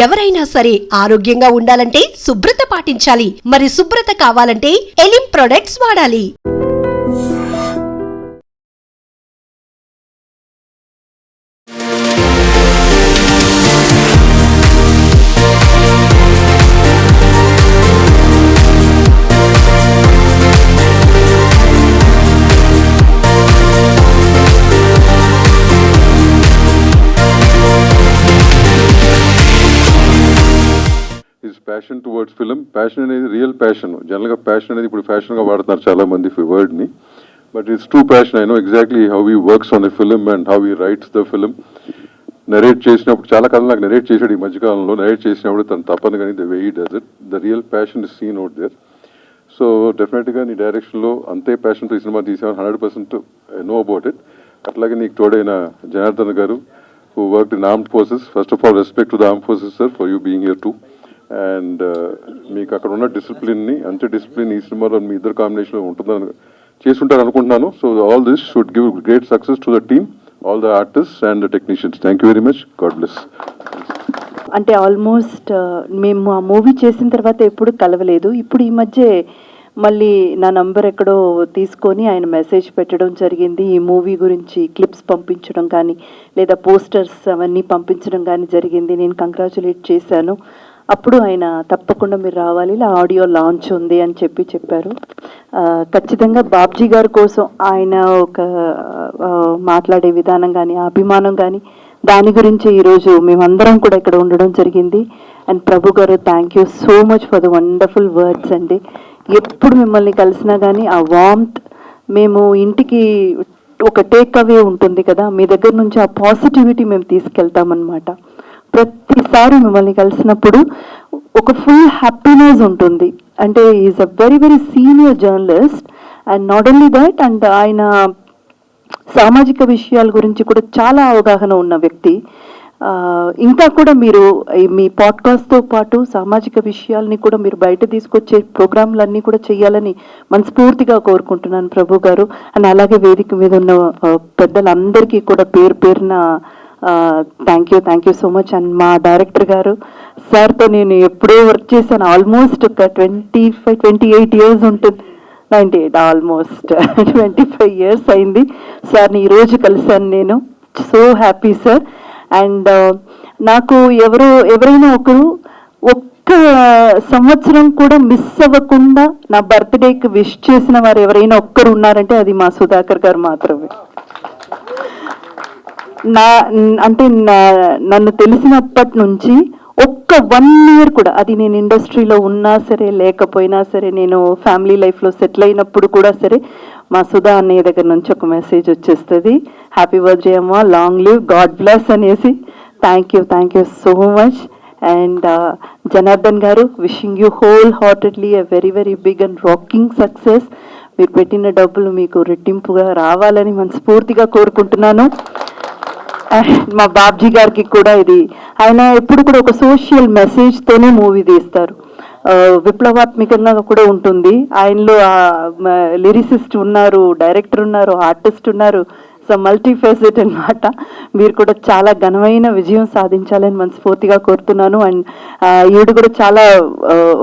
ఎవరైనా సరే ఆరోగ్యంగా ఉండాలంటే శుభ్రత పాటించాలి. మరి శుభ్రత కావాలంటే ఎలిం ప్రొడక్ట్స్ వాడాలి. ప్యాషన్ టువర్డ్స్ ఫిల్మ్, ప్యాషన్ అనేది రియల్ ప్యాషన్. జనరల్గా ప్యాషన్ అనేది ఇప్పుడు ఫ్యాషన్గా వాడుతున్నారు చాలా మంది వర్డ్ని, but it's true passion. I know exactly how he works on the film and how he writes the film. Narrate చేసినప్పుడు చాలా కథలు నాకు నరేట్ చేశాడు ఈ మధ్యకాలంలో. నరేట్ చేసినప్పుడు తను తప్పని కానీ the way he does it, the real passion is seen out there. So డెఫినెట్గా నీ డైరెక్షన్లో అంతే ప్యాషన్తో ఈ సినిమా తీసాను, 100% నో అబౌట్ ఇట్. అట్లాగే నీకు తోడైన జనార్దన్ గారు, who worked in armed forces. First of all, respect to the armed forces, sir, for you being here too. And మీకు అక్కడ ఉన్న డిసిప్లిన్ని, అంతే డిసిప్లిన్ ఈ సినిమాలో మీ ఇద్దరు కాంబినేషన్లో ఉంటుందని చేస్తుంటారు అనుకుంటున్నాను. So all this should give great success to the team, all the artist and the technicians. Thank you very much. God bless. అంటే ఆల్మోస్ట్ మేము ఆ మూవీ చేసిన తర్వాత ఎప్పుడు కలవలేదు. ఇప్పుడు ఈ మధ్య మళ్ళీ నా నంబర్ ఎక్కడో తీసుకొని ఆయన మెసేజ్ పెట్టడం జరిగింది. ఈ మూవీ గురించి క్లిప్స్ పంపించడం కానీ లేదా పోస్టర్స్ అవన్నీ పంపించడం కానీ జరిగింది. నేను కంగ్రాచులేట్ చేశాను. అప్పుడు ఆయన తప్పకుండా మీరు రావాలి, ఇలా ఆడియో లాంచ్ ఉంది అని చెప్పారు. ఖచ్చితంగా బాబ్జీ గారి కోసం ఆయన ఒక మాట్లాడే విధానం కానీ అభిమానం కానీ దాని గురించి ఈరోజు మేమందరం కూడా ఇక్కడ ఉండడం జరిగింది. అండ్ ప్రభు గారు, thank you so much for the wonderful words అండి. ఎప్పుడు మిమ్మల్ని కలిసినా కానీ ఆ వార్మ్త్, మేము ఇంటికి ఒక టేక్ అవే ఉంటుంది కదా, మీ దగ్గర నుంచి ఆ పాజిటివిటీ మేము తీసుకెళ్తామన్నమాట. ప్రతిసారి మిమ్మల్ని కలిసినప్పుడు ఒక ఫుల్ హ్యాపీనెస్ ఉంటుంది. అంటే is a very very senior journalist and not only that, and ఆయన సామాజిక విషయాల గురించి కూడా చాలా అవగాహన ఉన్న వ్యక్తి. ఇంకా కూడా మీరు మీ పాడ్కాస్ట్తో పాటు సామాజిక విషయాల్ని కూడా మీరు బయట తీసుకొచ్చే ప్రోగ్రాంలన్నీ కూడా చేయాలని మనస్ఫూర్తిగా కోరుకుంటున్నాను ప్రభు గారు. అండ్ అలాగే వేదిక మీద ఉన్న పెద్దలందరికీ కూడా పేరు పేరున thank you so much. And మా డైరెక్టర్ గారు సార్తో నేను ఎప్పుడో వర్క్ చేశాను, ఆల్మోస్ట్ ఒక 28 years ఉంటుంది. 98 ఆల్మోస్ట్ 25 years అయింది. సార్ని ఈరోజు కలిశాను నేను. So happy sir. అండ్ నాకు ఎవరైనా ఒక్క సంవత్సరం కూడా మిస్ అవ్వకుండా నా బర్త్డేకి విష్ చేసిన వారు ఎవరైనా ఒక్కరు ఉన్నారంటే అది మా సుధాకర్ గారు మాత్రమే. నన్ను తెలిసినప్పటి నుంచి ఒక్క 1 year కూడా, అది నేను ఇండస్ట్రీలో ఉన్నా సరే లేకపోయినా సరే, నేను ఫ్యామిలీ లైఫ్లో సెటిల్ అయినప్పుడు కూడా సరే, మా సుధా అన్నయ్య దగ్గర నుంచి ఒక మెసేజ్ వచ్చేస్తుంది, హ్యాపీ బర్త్డే అమ్మా, లాంగ్ లివ్, గాడ్ బ్లెస్ అనేసి. Thank you so much. And Janardhan garu, wishing you wholeheartedly a very very big and rocking success. మీరు పెట్టిన డబ్బులు మీకు రెట్టింపుగా రావాలని మనస్ఫూర్తిగా కోరుకుంటున్నాను. మా బాబ్జీ గారికి కూడా ఇది, ఆయన ఎప్పుడు కూడా ఒక సోషల్ మెసేజ్తోనే మూవీ తీస్తారు, విప్లవాత్మకంగా కూడా ఉంటుంది. ఆయనలో లిరిసిస్ట్ ఉన్నారు, డైరెక్టర్ ఉన్నారు, ఆర్టిస్ట్ ఉన్నారు, సో మల్టీఫేసెట్ అన్నమాట. మీరు కూడా చాలా ఘనమైన విజయం సాధించాలని మనస్ఫూర్తిగా కోరుతున్నాను. అండ్ ఈవిడ కూడా చాలా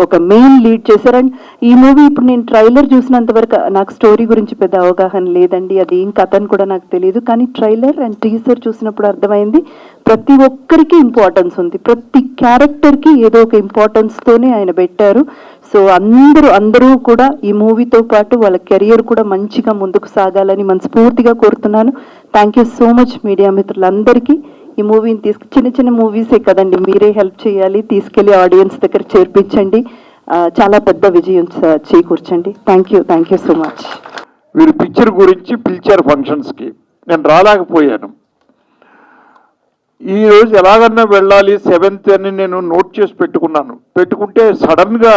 ఒక మెయిన్ లీడ్ చేశారు. అండ్ ఈ మూవీ ఇప్పుడు నేను ట్రైలర్ చూసినంత వరకు నాకు స్టోరీ గురించి పెద్ద అవగాహన లేదండి, అది ఏం కథ అని కూడా నాకు తెలియదు. కానీ ట్రైలర్ అండ్ టీజర్ చూసినప్పుడు అర్థమైంది ప్రతి ఒక్కరికి ఇంపార్టెన్స్ ఉంది, ప్రతి క్యారెక్టర్కి ఏదో ఒక ఇంపార్టెన్స్తోనే ఆయన పెట్టారు. సో అందరూ కూడా ఈ మూవీతో పాటు వాళ్ళ కెరియర్ కూడా మంచిగా ముందుకు సాగాలని మనస్ఫూర్తిగా కోరుతున్నాను. Thank you so much media మిత్రులందరికీ. ఈ మూవీని చిన్న మూవీసే కదండి, మీరే హెల్ప్ చేయాలి, తీసుకెళ్లి ఆడియన్స్ దగ్గర చేర్పించండి, చాలా పెద్ద విజయం చేకూర్చండి. Thank you so much. వీరు పిక్చర్ గురించి పిలిచారు ఫంక్షన్స్కి, నేను రాలేకపోయాను. ఈరోజు ఎలాగన్నా వెళ్ళాలి 7th అని నేను నోట్ చేసి పెట్టుకుంటే సడన్గా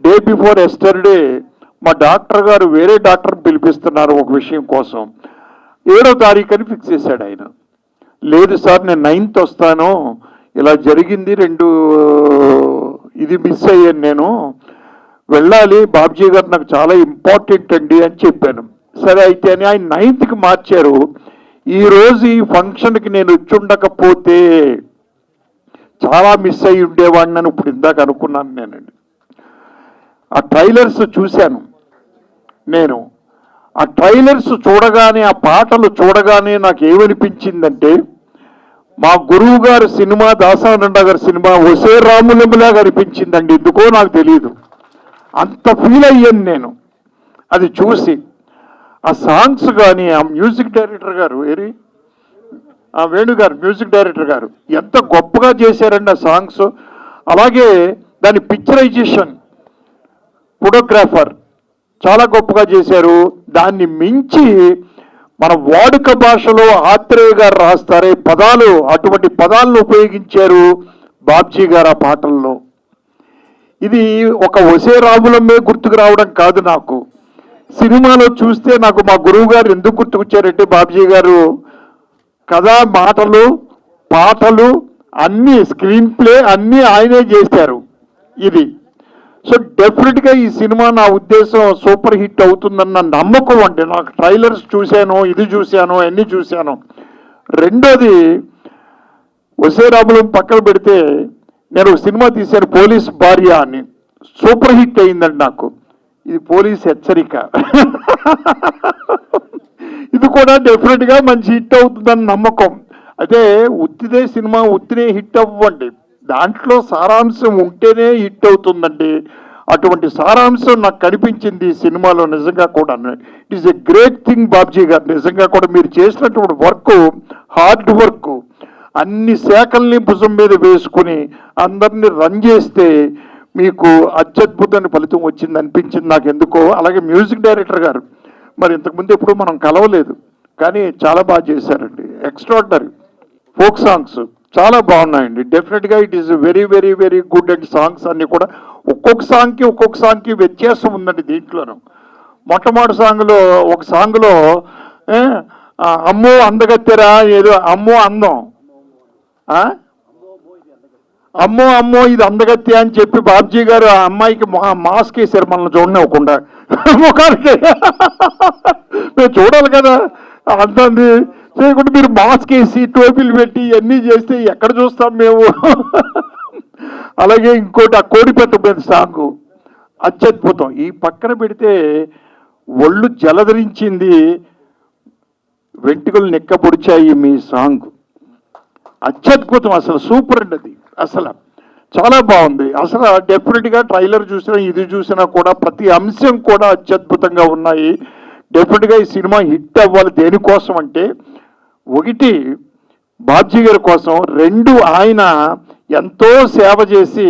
డే బిఫోర్ ఎస్టర్డే మా డాక్టర్ గారు వేరే డాక్టర్ పిలిపిస్తున్నారు ఒక విషయం కోసం. 7వ తారీఖు అని ఫిక్స్ చేశాడు ఆయన. లేదు సార్, నేను 9th వస్తాను, ఇలా జరిగింది, 2 ఇది మిస్ అయ్యాను, నేను వెళ్ళాలి, బాబ్జీ గారు నాకు చాలా ఇంపార్టెంట్ అండి అని చెప్పాను. సరే అయితే అని ఆయన 9th మార్చారు. ఈరోజు ఈ ఫంక్షన్కి నేను వచ్చుండకపోతే చాలా మిస్ అయ్యి ఉండేవాడిని అని ఇప్పుడు ఇందాక అనుకున్నాను నేనండి. ఆ ట్రైలర్స్ చూశాను నేను. ఆ ట్రైలర్స్ చూడగానే, ఆ పాటలు చూడగానే నాకు ఏమనిపించిందంటే, మా గురువు గారి సినిమా, దాసానంద గారి సినిమా ఒసే రాములములాగా అనిపించిందండి. ఎందుకో నాకు తెలియదు, అంత ఫీల్ అయ్యాను నేను అది చూసి. ఆ సాంగ్స్ కానీ, ఆ మ్యూజిక్ డైరెక్టర్ గారు ఆ వేణుగారు, మ్యూజిక్ డైరెక్టర్ గారు ఎంత గొప్పగా చేశారండి ఆ సాంగ్స్. అలాగే దాని పిక్చరైజేషన్, ఫోటోగ్రాఫర్ చాలా గొప్పగా చేశారు. దాన్ని మించి మన వాడుక భాషలో ఆత్రేయ గారు రాస్తారే పదాలు, అటువంటి పదాలను ఉపయోగించారు బాబ్జీ గారు ఆ పాటల్లో. ఇది ఒక ఒసే రాములమ్మే గుర్తుకు రావడం కాదు, నాకు సినిమాలో చూస్తే నాకు మా గురువు గారు ఎందుకు గుర్తుకొచ్చారంటే, బాబ్జీ గారు కథ, మాటలు, పాటలు అన్నీ, స్క్రీన్ ప్లే అన్నీ ఆయనే చేశారు ఇది. సో డెఫినెట్గా ఈ సినిమా నా ఉద్దేశం సూపర్ హిట్ అవుతుందన్న నమ్మకం అండి నాకు. ట్రైలర్స్ చూశాను, ఇది చూశాను, అన్నీ చూశాను. రెండోది, ఒసే రాములం పక్కన పెడితే నేను ఒక సినిమా తీశాను పోలీస్ భార్య అని, సూపర్ హిట్ అయిందండి నాకు. ఇది పోలీస్ హెచ్చరిక. ఇది కూడా డెఫినెట్గా మంచి హిట్ అవుతుందని నమ్మకం. అదే ఉత్తిదే సినిమా ఉత్తినే హిట్ అవ్వండి, దాంట్లో సారాంశం ఉంటేనే హిట్ అవుతుందండి. అటువంటి సారాంశం నాకు కనిపించింది ఈ సినిమాలో నిజంగా కూడా. It is a great thing Babji గారు, నిజంగా కూడా మీరు చేసినటువంటి వర్క్, హార్డ్ వర్క్, అన్ని శాఖల్ని భుజం మీద వేసుకుని అందరినీ రన్ చేస్తే మీకు అత్యద్భుతమైన ఫలితం వచ్చింది అనిపించింది నాకు ఎందుకో. అలాగే మ్యూజిక్ డైరెక్టర్ గారు, మరి ఇంతకుముందు ఎప్పుడు మనం కలవలేదు, కానీ చాలా బాగా చేశారండి. ఎక్స్ట్రాడినరీ. ఫోక్ సాంగ్స్ చాలా బాగున్నాయండి. డెఫినెట్గా it is very very very good. And songs అన్నీ కూడా ఒక్కొక్క సాంగ్కి వ్యత్యాసం ఉందండి దీంట్లోనూ. మొట్టమొదటి సాంగ్లో, ఒక సాంగ్లో అమ్మో అందగత్తెరా ఏదో, అమ్మో అందం, అమ్మో ఇది అందగత్య అని చెప్పి బాబ్జీ గారు ఆ అమ్మాయికి మాస్క్ వేశారు మనల్ని చూడనివ్వకుండా ముఖానికి. మేము చూడాలి కదా, అంతంది చేయకుండా మీరు మాస్క్ వేసి టోపీలు పెట్టి ఇవన్నీ చేస్తే ఎక్కడ చూస్తాం మేము. అలాగే ఇంకోటి, ఆ కోడిపెట్ట సాంగు అత్యద్భుతం. ఈ పక్కన పెడితే ఒళ్ళు జలధరించింది, వెంట్రుకలు నెక్కపొడిచాయి మీ సాంగ్, అత్యద్భుతం. అసలు సూపర్ అండి అది, అసలు చాలా బాగుంది. అసలు డెఫినెట్గా ట్రైలర్ చూసినా, ఇది చూసినా కూడా ప్రతి అంశం కూడా అత్యద్భుతంగా ఉన్నాయి. డెఫినెట్గా ఈ సినిమా హిట్ అవ్వాలి. దేనికోసం అంటే, ఒకటి బాబ్జీ గారి కోసం, రెండు ఆయన ఎంతో సేవ చేసి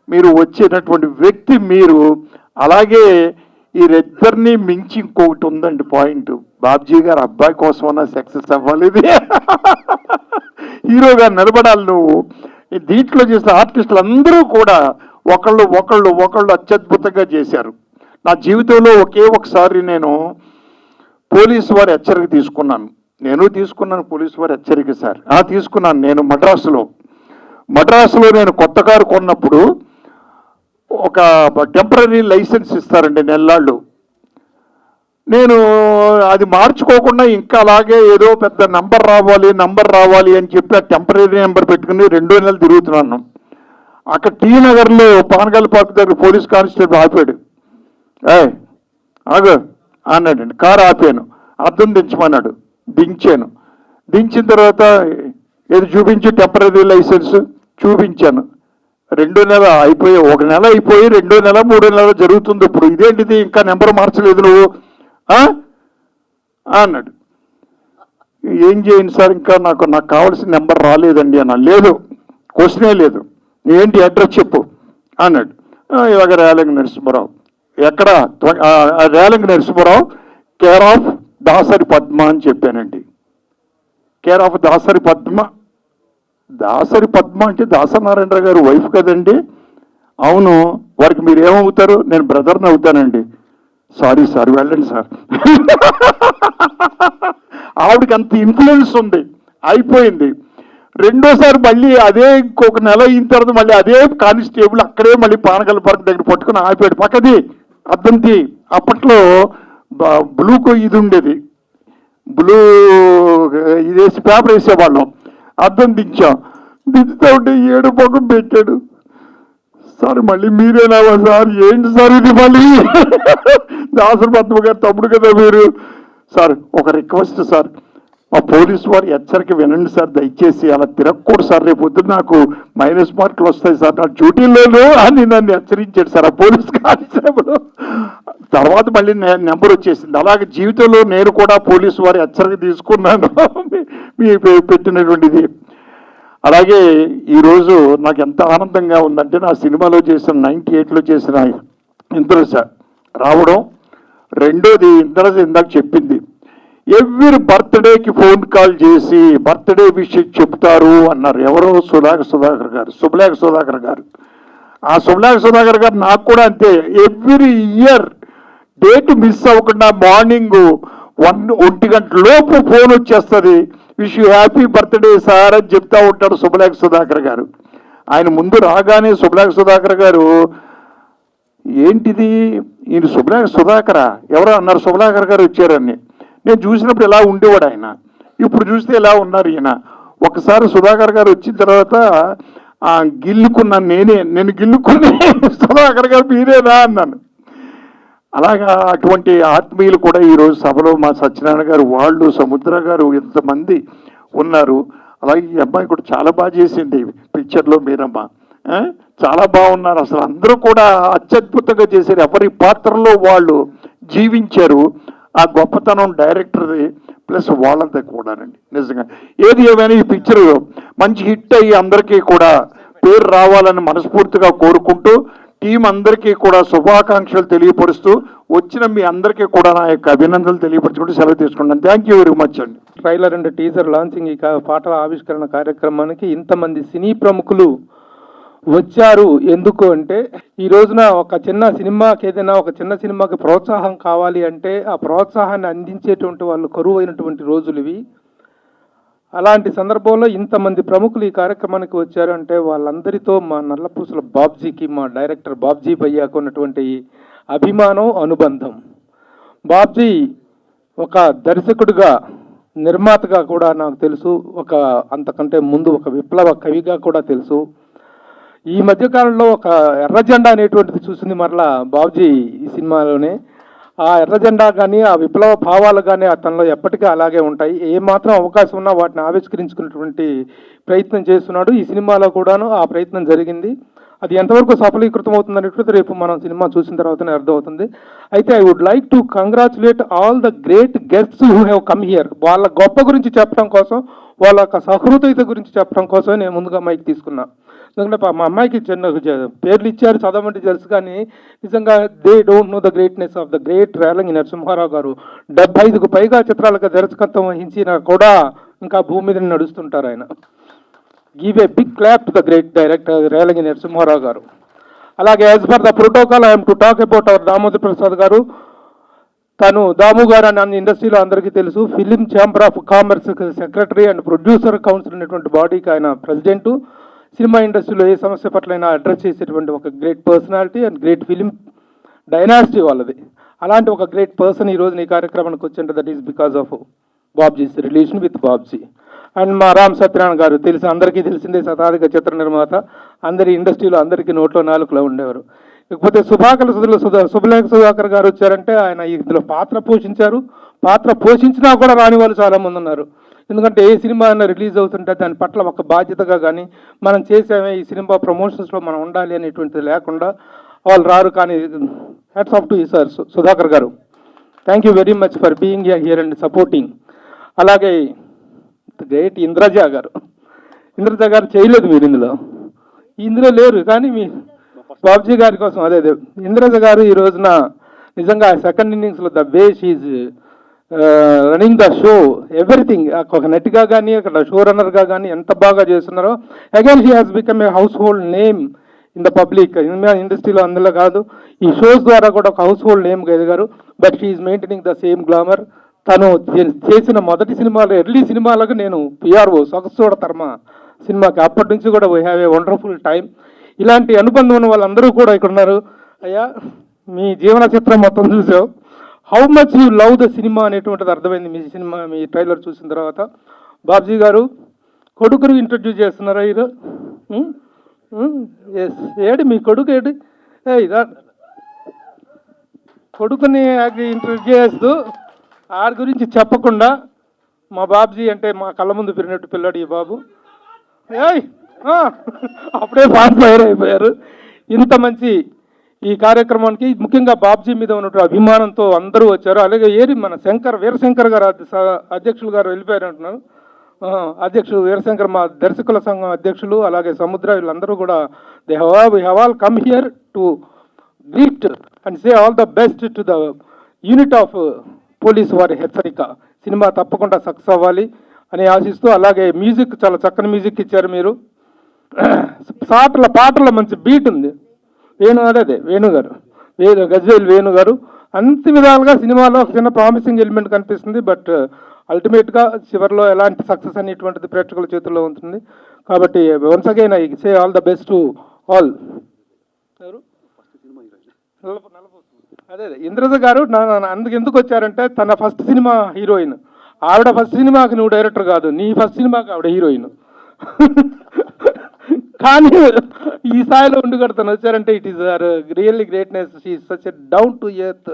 మీరు వచ్చినటువంటి వ్యక్తి మీరు. అలాగే ఈ ఇద్దరిని మించి ఇంకొకటి ఉందండి పాయింట్, బాబ్జీ గారు అబ్బాయి కోసమన్నా సక్సెస్ అవ్వాలి, ఇది హీరోగా నిలబడాలి నువ్వు. దీంట్లో చేసిన ఆర్టిస్టులు అందరూ కూడా ఒకళ్ళు అత్యద్భుతంగా చేశారు. నా జీవితంలో ఒకే ఒకసారి నేను పోలీసు వారి హెచ్చరిక తీసుకున్నాను. పోలీసు వారి హెచ్చరిక సార్ తీసుకున్నాను. నేను మద్రాసులో నేను కొత్త కారు కొన్నప్పుడు ఒక టెంపరీ లైసెన్స్ ఇస్తారండి నెల్లాళ్ళు. నేను అది మార్చుకోకుండా ఇంకా అలాగే ఏదో పెద్ద నంబర్ రావాలి అని చెప్పి ఆ టెంపరీ నెంబర్ పెట్టుకుని 2 నెలలు తిరుగుతున్నాను. అక్కడ టీ నగర్లో పానగల్ పార్క్ దగ్గర పోలీస్ కానిస్టేబుల్ ఆపాడు. ఆగు అన్నాడండి. కారు ఆపాను, అద్దం దించమన్నాడు, దించాను. దించిన తర్వాత ఏది చూపించి టెంపరీ లైసెన్స్ చూపించాను. 2 నెల అయిపోయి, 1 నెల అయిపోయి 2వ నెల 3వ నెల జరుగుతుంది. ఇప్పుడు ఇదేంటిది ఇంకా నెంబర్ మార్చలేదు నువ్వు అన్నాడు. ఏం చేయండి సార్, ఇంకా నాకు కావాల్సిన నెంబర్ రాలేదండి అన్న. లేదు, క్వశ్చనే లేదు, ఏంటి అడ్రస్ చెప్పు అన్నాడు. ఇలాగ రేలంగి నరసింహారావు. ఎక్కడ? రేలంగి నరసింహారావు, కేర్ ఆఫ్ దాసరి పద్మ అని చెప్పానండి. కేర్ ఆఫ్ దాసరి పద్మ అంటే దాసనారాయణ గారు వైఫ్ కదండి. అవును, వారికి మీరు ఏమవుతారు? నేను బ్రదర్ని అవుతానండి. సారీ సార్, వెళ్ళండి సార్. ఆవిడకి అంత ఇన్ఫ్లుయెన్స్ ఉంది, అయిపోయింది. రెండోసారి మళ్ళీ అదే ఇంకొక నెల అయిన తర్వాత మళ్ళీ అదే కానిస్టేబుల్ అక్కడే మళ్ళీ పానగల్ పార్క్ దగ్గర పట్టుకుని ఆపాడు. పక్కది అద్దంతి, అప్పట్లో బ్లూ ఇది ఉండేది, బ్లూ ఇదేసి పేపర్ వేసేవాళ్ళం. అద్దం దించాం. దించుతా ఉంటే ఏడు పక్కన పెట్టాడు. సార్ మళ్ళీ మీరేనావా సార్? ఏంటి సార్ ఇది మళ్ళీ? దాసరి పద్మ గారు తమ్ముడు కదా మీరు. సార్ ఒక రిక్వెస్ట్ సార్, మా పోలీసు వారి హెచ్చరిక వినండి సార్, దయచేసి అలా తిరగకూడదు సార్, రేపు పొద్దున్న నాకు మైనస్ మార్కులు వస్తాయి సార్ నా డ్యూటీలోనూ అని నన్ను హెచ్చరించాడు సార్ ఆ పోలీస్ కానిస్టేబుల్. తర్వాత మళ్ళీ నెంబర్ వచ్చేసింది. అలాగే జీవితంలో నేను కూడా పోలీసు వారి హెచ్చరిక తీసుకున్నాను మీ పెట్టినటువంటిది. అలాగే ఈరోజు నాకు ఎంత ఆనందంగా ఉందంటే, నా సినిమాలో చేసిన 98లో చేసిన ఇంద్రజ రావడం, రెండోది ఇంద్రజ ఇందాక చెప్పింది, ఎవ్రీ బర్త్డేకి ఫోన్ కాల్ చేసి బర్త్డే విషయం చెప్తారు అన్నారు. ఎవరో సులేఖ సుధాకర్ గారు. ఆ సులేఖ సుధాకర్ గారు నాకు కూడా అంతే, ఎవ్రీ ఇయర్ డేట్ మిస్ అవ్వకుండా మార్నింగ్ 1 గంట లోపు ఫోన్ వచ్చేస్తుంది, wish you happy birthday sir అని చెప్తా ఉంటాడు సులేఖ సుధాకర్ గారు. ఆయన ముందు రాగానే సులేఖ సుధాకర్ గారు, ఏంటిది ఈయన సులేఖ సుధాకరా ఎవరో అన్నారు, సులేఖర్ గారు వచ్చారని. నేను చూసినప్పుడు ఎలా ఉండేవాడు ఆయన, ఇప్పుడు చూస్తే ఎలా ఉన్నారు ఈయన. ఒకసారి సుధాకర్ గారు వచ్చిన తర్వాత గిల్లుకున్నాను, నేను గిల్లుకుని సుధాకర్ గారు మీరేనా అన్నాను. అలాగా అటువంటి ఆత్మీయులు కూడా ఈరోజు సభలో మా సత్యనారాయణ గారు, వాళ్ళు, సముద్ర గారు, ఇంతమంది ఉన్నారు. అలాగే ఈ అమ్మాయి కూడా చాలా బాగా చేసింది పిక్చర్లో, మీరమ్మ చాలా బాగున్నారు. అసలు అందరూ కూడా అత్యద్భుతంగా చేశారు, ఎవరి పాత్రలో వాళ్ళు జీవించారు. ఆ గొప్పతనం డైరెక్టర్ది ప్లస్ వాళ్ళంతా కూడానండి. నిజంగా ఏది ఏమైనా ఈ పిక్చర్ మంచి హిట్ అయ్యి అందరికీ కూడా పేరు రావాలని మనస్ఫూర్తిగా కోరుకుంటూ, టీం అందరికీ కూడా శుభాకాంక్షలు తెలియపరుస్తూ, వచ్చిన మీ అందరికీ కూడా నా యొక్క అభినందనలు తెలియపరుచుకుంటూ సెలవు తీసుకుంటాను. థ్యాంక్ యూ వెరీ మచ్ అండి. ట్రైలర్ అండ్ టీజర్ లాంచింగ్ ఈ పాటల ఆవిష్కరణ కార్యక్రమానికి ఇంతమంది సినీ ప్రముఖులు వచ్చారు. ఎందుకు అంటే, ఈ రోజున ఒక చిన్న సినిమాకి, ఏదైనా ఒక చిన్న సినిమాకి ప్రోత్సాహం కావాలి అంటే ఆ ప్రోత్సాహాన్ని అందించేటువంటి వాళ్ళు కరువైనటువంటి రోజులు ఇవి. అలాంటి సందర్భంలో ఇంతమంది ప్రముఖులు ఈ కార్యక్రమానికి వచ్చారు అంటే, వాళ్ళందరితో మా నల్లపూసల బాబ్జీకి, మా డైరెక్టర్ బాబ్జీ భయ్యాకు ఉన్నటువంటి అభిమానం, అనుబంధం. బాబ్జీ ఒక దర్శకుడిగా, నిర్మాతగా కూడా నాకు తెలుసు, అంతకంటే ముందు ఒక విప్లవ కవిగా కూడా తెలుసు. ఈ మధ్యకాలంలో ఒక ఎర్ర జెండా అనేటువంటిది చూసింది మరలా బాబ్జీ ఈ సినిమాలోనే. ఆ ఎర్ర జెండా కానీ, ఆ విప్లవ భావాలు కానీ అతనిలో ఎప్పటికీ అలాగే ఉంటాయి. ఏమాత్రం అవకాశం ఉన్నా వాటిని ఆవిష్కరించుకునేటువంటి ప్రయత్నం చేస్తున్నాడు. ఈ సినిమాలో కూడాను ఆ ప్రయత్నం జరిగింది. అది ఎంతవరకు సఫలీకృతం అవుతుంది అనేటువంటిది రేపు మనం సినిమా చూసిన తర్వాతనే అర్థమవుతుంది. అయితే I would like to congratulate all the great guests who have come here. వాళ్ళ గొప్ప గురించి చెప్పడం కోసం, వాళ్ళ యొక్క సహృదయత గురించి చెప్పడం కోసమే నేను ముందుగా మైక్ తీసుకున్నా. ఎందుకంటే మా అమ్మాయికి చిన్న పేర్లు ఇచ్చారు, చదవమంటే తెలుసు, కానీ నిజంగా they don't know the greatness of the great Relangi Narasimha Rao garu. 75కు పైగా చిత్రాలకు దర్శకత్వం వహించినా కూడా ఇంకా భూమి మీద నడుస్తుంటారు ఆయన. Give a big clap to the great director Relangi Narasimha Rao garu. అలాగే as per the protocol I'm to talk about our Damodar Prasad garu. తను దాము గారు అని ఇండస్ట్రీలో అందరికీ తెలుసు. Film chamber of commerce secretary and producer council అనేటువంటి బాడీకి ఆయన ప్రెసిడెంటు. సినిమా ఇండస్ట్రీలో ఏ సమస్య పట్లైనా అడ్రస్ చేసేటువంటి ఒక great personality and great film dynasty వాళ్ళది. అలాంటి ఒక గ్రేట్ పర్సన్ ఈ రోజు ఈ కార్యక్రమానికి వచ్చింటే that is because of Babji's relation with Babji. And మా రామ్ సత్యనారాయణ గారు తెలుసు, అందరికీ తెలిసిందే, శతాధిక చిత్ర నిర్మాత, అందరి ఇండస్ట్రీలో అందరికీ నోట్లో నాలుకలో ఉండేవారు. ఇకపోతే సులేఖ సుధాకర్ గారు వచ్చారంటే ఆయన ఇందులో పాత్ర పోషించారు. పాత్ర పోషించినా కూడా రాని వాళ్ళు చాలామంది ఉన్నారు. ఎందుకంటే ఏ సినిమా అయినా రిలీజ్ అవుతుంటే దాని పట్ల ఒక బాధ్యతగా కానీ, మనం చేసామే ఈ సినిమా ప్రమోషన్స్లో మనం ఉండాలి అనేటువంటిది లేకుండా వాళ్ళు రారు. కానీ hats off to you sir Sudhakar garu. Thank you very much for being here and supporting. అలాగే గ్రేట్ ఇంద్రజ గారు చేయలేదు మీరు ఇందులో లేరు, కానీ మీ బాబ్జీ గారి కోసం అదే ఇంద్రజ గారు ఈ రోజున నిజంగా సెకండ్ ఇన్నింగ్స్లో the way she's running the show, everything, ఒక నటిగా కానీ అక్కడ షో రన్నర్గా కానీ ఎంత బాగా చేస్తున్నారో. Again she has become a house hold name in the public. ఇండస్ట్రీలో అందులో కాదు, ఈ షోస్ ద్వారా కూడా ఒక హౌస్ హోల్డ్ నేమ్ ఎదిగారు. But she is maintaining the same glamour. తను చేసిన మొదటి సినిమాలో, ఎర్లీ సినిమాలకు నేను పిఆర్ఓ సొగసూడ తర్మ సినిమాకి, అప్పటి నుంచి కూడా we have a wonderful time. ఇలాంటి అనుబంధం ఉన్న వాళ్ళందరూ కూడా ఇక్కడ ఉన్నారు. అయ్యా, మీ జీవన చిత్రం మొత్తం చూసావు, how much you love the cinema అనేటువంటిది అర్థమైంది మీ ట్రైలర్ చూసిన తర్వాత. బాబ్జీ గారు, కొడుకుని ఇంట్రడ్యూస్ చేస్తున్నారా హీరో? ఎస్, ఏడు మీ కొడుకు ఏడు? ఇదా కొడుకుని ఇంట్రడ్యూస్ చేస్తూ ఆడి గురించి చెప్పకుండా మా బాబుజీ అంటే మా కళ్ళ ముందు పెరిగినట్టు పిల్లాడు ఈ బాబు. అప్పుడే ఫైర్ అయిపోయారు. ఇంత మంచి ఈ కార్యక్రమానికి ముఖ్యంగా బాబ్జీ మీద ఉన్నటువంటి అభిమానంతో అందరూ వచ్చారు. అలాగే మన వీరశంకర్ గారు అధ్యక్షులు గారు వెళ్ళిపోయారు అంటున్నారు. అధ్యక్షుడు వీరశంకర్ మా దర్శకుల సంఘం అధ్యక్షులు, అలాగే సముద్ర, వీళ్ళందరూ కూడా they have all come here to greet and say all the best to the unit of police వారి హెచ్చరిక. సినిమా తప్పకుండా సక్సెస్ అవ్వాలి అని ఆశిస్తూ, అలాగే మ్యూజిక్ చాలా చక్కని మ్యూజిక్ ఇచ్చారు మీరు. పాటల మంచి బీట్ ఉంది. వేణు గారు గజ్వేల్ వేణు గారు అన్ని విధాలుగా సినిమాలో ఒక చిన్న ప్రామిసింగ్ ఎలిమెంట్ కనిపిస్తుంది. బట్ అల్టిమేట్గా చివరిలో ఎలాంటి సక్సెస్ అనేటువంటిది ప్రేక్షకుల చేతుల్లో ఉంటుంది. కాబట్టి once again I say all the best to all. అదే ఇంద్రజ గారు ఎందుకు వచ్చారంటే, తన ఫస్ట్ సినిమా హీరోయిన్ ఆవిడ. ఫస్ట్ సినిమాకి నువ్వు డైరెక్టర్ కాదు, నీ ఫస్ట్ సినిమాకి ఆవిడ హీరోయిన్. కానీ ఈ స్థాయిలో ఉండి తను వచ్చారంటే it is really greatness. She is such a down to earth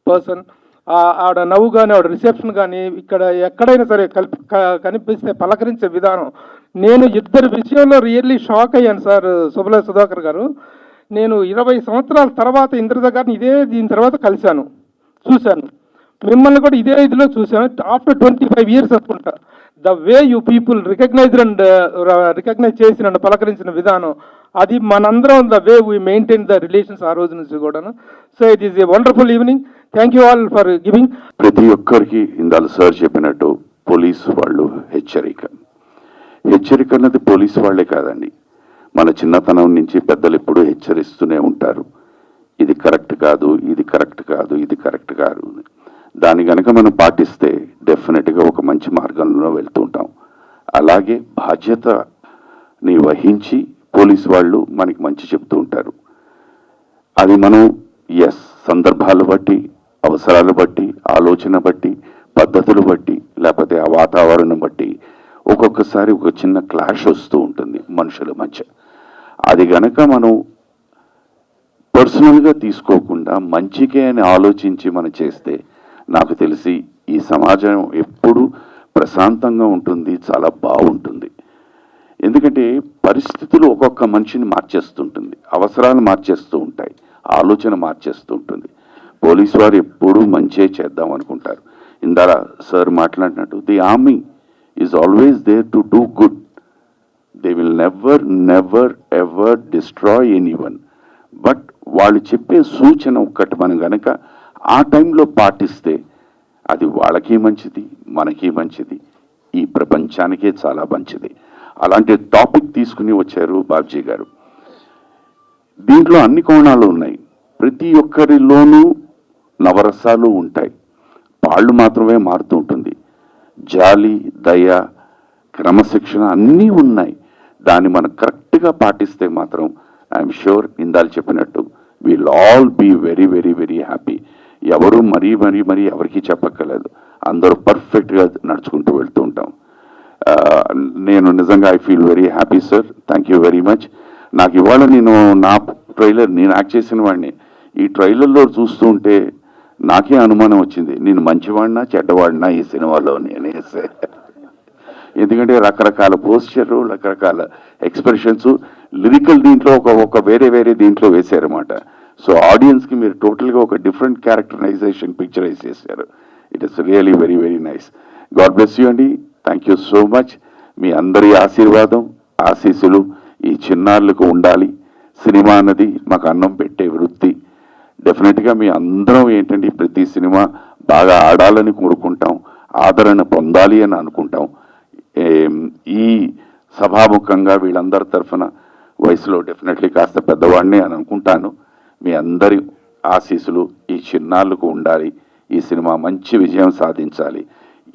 person. ఆవిడ నవ్వు కానీ, ఆవిడ రిసెప్షన్ కానీ, ఇక్కడ ఎక్కడైనా సరే కనిపిస్తే పలకరించే విధానం. నేను ఇద్దరు విషయంలో రియల్లీ షాక్ అయ్యాను సార్. సుధాకర్ గారు, నేను 20 సంవత్సరాల తర్వాత ఇంద్రజ గారిని దీని తర్వాత కలిశాను, చూశాను. మిమ్మల్ని కూడా ఇదే ఇదిలో చూశాను. ఆఫ్టర్ 25 years అనుకుంటా. The way you people recognize చేసి నన్ను పలకరించిన విధానం, అది మనందరం the way we maintain the relations ఆ రోజు నుంచి కూడాను. So it is a wonderful evening. Thank you all for giving. ప్రతి ఒక్కరికి ఇందాక సార్ చెప్పినట్టు పోలీసు వాళ్ళు హెచ్చరిక అన్నది పోలీసు వాళ్ళే కాదండి, మన చిన్నతనం నుంచి పెద్దలు ఎప్పుడూ హెచ్చరిస్తూనే ఉంటారు. ఇది కరెక్ట్ కాదు, ఇది కరెక్ట్ కాదు, ఇది కరెక్ట్ కాదు. దాన్ని కనుక మనం పాటిస్తే డెఫినెట్గా ఒక మంచి మార్గంలో వెళ్తూ ఉంటాం. అలాగే బాధ్యతని వహించి పోలీసు వాళ్ళు మనకి మంచి చెప్తూ ఉంటారు. అది మనం సందర్భాలు బట్టి, అవసరాలు బట్టి, ఆలోచన బట్టి, పద్ధతులు బట్టి, లేకపోతే ఆ వాతావరణం బట్టి ఒక్కొక్కసారి ఒక చిన్న క్లాష్ వస్తూ ఉంటుంది మనుషుల మధ్య. అది గనక మనం పర్సనల్గా తీసుకోకుండా మంచికే అని ఆలోచించి మనం చేస్తే నాకు తెలిసి ఈ సమాజం ఎప్పుడూ ప్రశాంతంగా ఉంటుంది, చాలా బాగుంటుంది. ఎందుకంటే పరిస్థితులు ఒక్కొక్క మనిషిని మార్చేస్తుంటుంది, అవసరాలు మార్చేస్తూ ఉంటాయి, ఆలోచన మార్చేస్తూ ఉంటుంది. పోలీసు వారు ఎప్పుడూ మంచే చేద్దాం అనుకుంటారు. ఇందాక సార్ మాట్లాడినట్టు the army is always there to do good. They will never ever destroy anyone. But వాళ్ళు చెప్పే సూచన ఒక్కటి మనం గనక ఆ టైంలో పాటిస్తే అది వాళ్ళకి మంచిది, మనకి మంచిది, ఈ ప్రపంచానికే చాలా మంచిది. అలాంటి టాపిక్ తీసుకుని వచ్చారు బాబ్జీ గారు. దీంట్లో అన్ని కోణాలు ఉన్నాయి. ప్రతి ఒక్కరిలోనూ నవరసాలు ఉంటాయి, వాళ్ళు మాత్రమే మారుతూ ఉంటుంది. జాలి, దయ, క్రమశిక్షణ అన్నీ ఉన్నాయి. దాన్ని మనం కరెక్ట్గా పాటిస్తే మాత్రం ఐఎమ్ షూర్ ఇందాలు చెప్పినట్టు will all be very very very happy. ఎవరు మరీ ఎవరికి చెప్పక్కర్లేదు, అందరూ పర్ఫెక్ట్గా నడుచుకుంటూ వెళ్తూ ఉంటాం. నేను నిజంగా I feel very happy sir. Thank you very much. నాకు ఇవాళ నేను యాక్ట్ చేసిన వాడిని ఈ ట్రైలర్లో చూస్తూ ఉంటే నాకే అనుమానం వచ్చింది, నేను మంచివాడినా చెడ్డవాడినా ఈ సినిమాలో అనేసి. ఎందుకంటే రకరకాల పోస్చరు, రకరకాల ఎక్స్ప్రెషన్స్, లిరికల్ దీంట్లో ఒక వేరే దీంట్లో వేశారన్నమాట. సో ఆడియన్స్కి మీరు టోటల్గా ఒక డిఫరెంట్ క్యారెక్టరైజేషన్ పిక్చరైజ్ చేశారు. It is really very very nice. God bless you అండి. Thank you so much. మీ అందరి ఆశీర్వాదం, ఆశీస్సులు ఈ చిన్నారులకు ఉండాలి. సినిమా అన్నది మాకు అన్నం పెట్టే వృత్తి. డెఫినెట్గా మీ అందరం ఏంటంటే ప్రతి సినిమా బాగా ఆడాలని కోరుకుంటాం, ఆదరణ పొందాలి అని అనుకుంటాం. ఈ సభాముఖంగా వీళ్ళందరి తరఫున వయసులో డెఫినెట్లీ కాస్త పెద్దవాడిని అని అనుకుంటాను. మీ అందరి ఆశీస్సులు ఈ చిన్నారులకు ఉండాలి. ఈ సినిమా మంచి విజయం సాధించాలి.